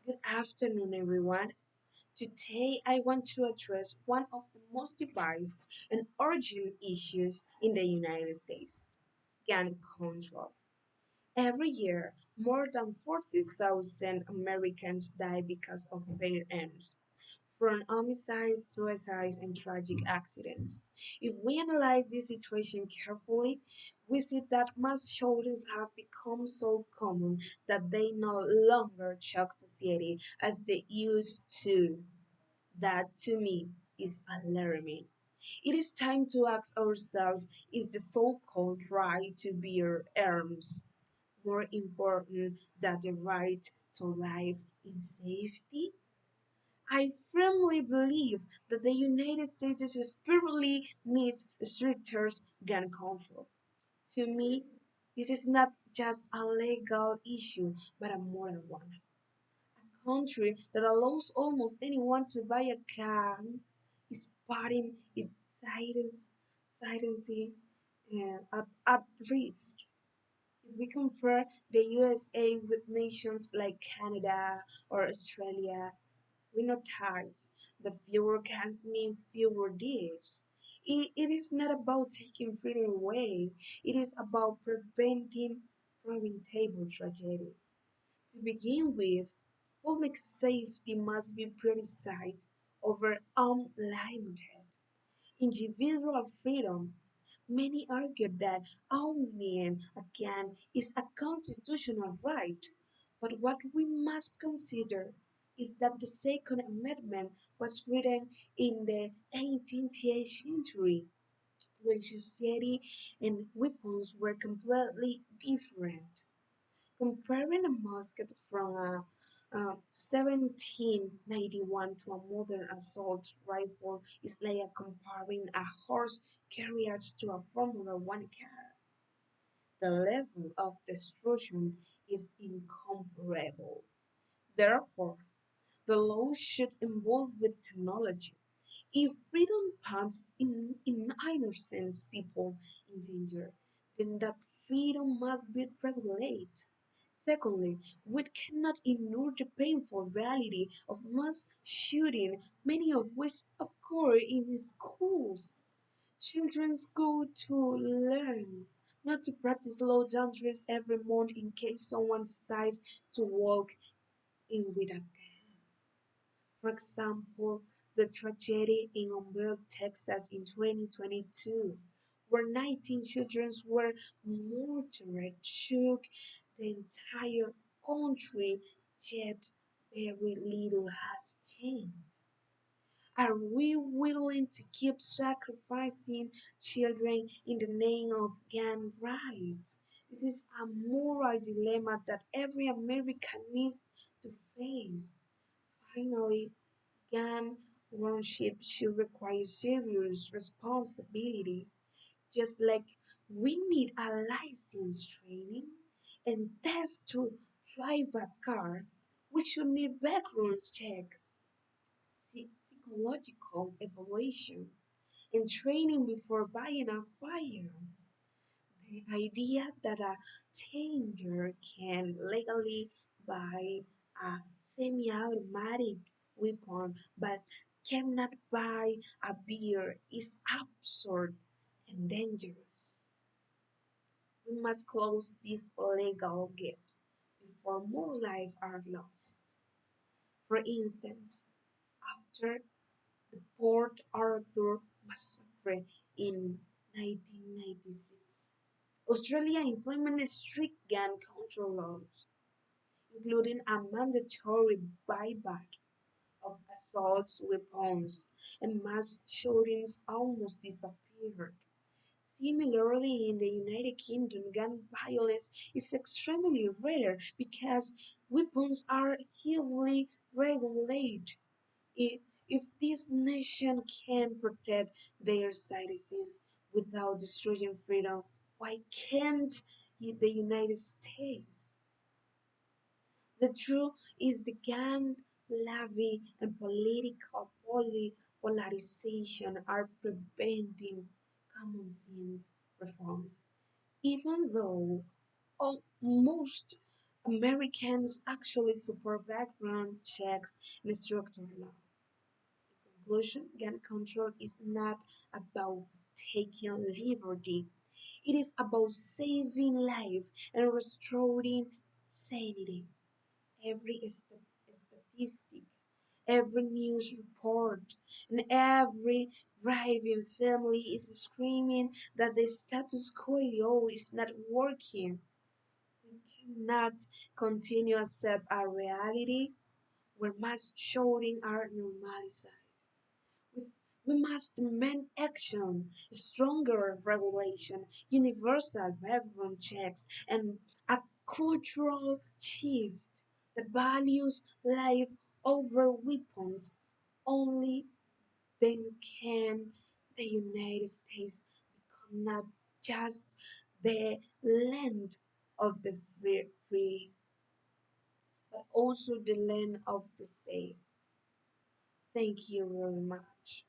Good afternoon, everyone. Today, I want to address one of the most devised and urgent issues in the United States: gun control. Every year, more than 40,000 Americans die because of firearms, from homicides, suicides, and tragic accidents. If we analyze this situation carefully, we see that mass shootings have become so common that they no longer shock society as they used to. That, to me, is alarming. It is time to ask ourselves, is the so called right to bear arms more important than the right to life in safety? I firmly believe that the United States desperately needs stricter gun control. To me, this is not just a legal issue, but a moral one. A country that allows almost anyone to buy a gun is putting its citizens at risk. If we compare the USA with nations like Canada or Australia, we notice that fewer guns mean fewer deaths. It is not about taking freedom away, it is about preventing preventable tragedies. To begin with, public safety must be prioritized over unlimited individual freedom. Many argue that owning a gun is a constitutional right, but what we must consider is that the Second Amendment was written in the 18th century when society and weapons were completely different. Comparing a musket from a 1791 to a modern assault rifle is like comparing a horse carriage to a Formula One car. The level of destruction is incomparable. Therefore, the law should evolve with technology. If freedom puts in innocent people in danger, then that freedom must be regulated. Secondly, we cannot ignore the painful reality of mass shooting, many of which occur in schools. Children go to learn, not to practice low boundaries every month in case someone decides to walk in with a gun. For example, the tragedy in Unveil, Texas in 2022, where 19 children were murdered, shook the entire country, yet very little has changed. Are we willing to keep sacrificing children in the name of gun rights? This is a moral dilemma that every American needs to face. Finally, gun ownership should require serious responsibility, just like we need a license training and test to drive a car. We should need background checks, psychological evaluations, and training before buying a firearm. The idea that a teenager can legally buy a semi-automatic weapon but cannot buy a beer is absurd and dangerous. We must close these legal gaps before more lives are lost. For instance, after the Port Arthur massacre in 1996, Australia implemented strict gun control laws, including a mandatory buyback of assault weapons, and mass shootings almost disappeared. Similarly, in the United Kingdom, gun violence is extremely rare because weapons are heavily regulated. If this nation can protect their citizens without destroying freedom, why can't the United States? The truth is the gun lobby and political polarization are preventing common sense reforms. Even though most Americans actually support background checks and structural law. In conclusion, gun control is not about taking liberty. It is about saving life and restoring sanity. Every statistic, every news report, and every driving family is screaming that the status quo is not working. We cannot continue to accept our reality. We must showing our normality. We we must demand action, stronger regulation, universal background checks, and a cultural shift that values life over weapons. Only then can the United States become not just the land of the free, but also the land of the safe. Thank you very much.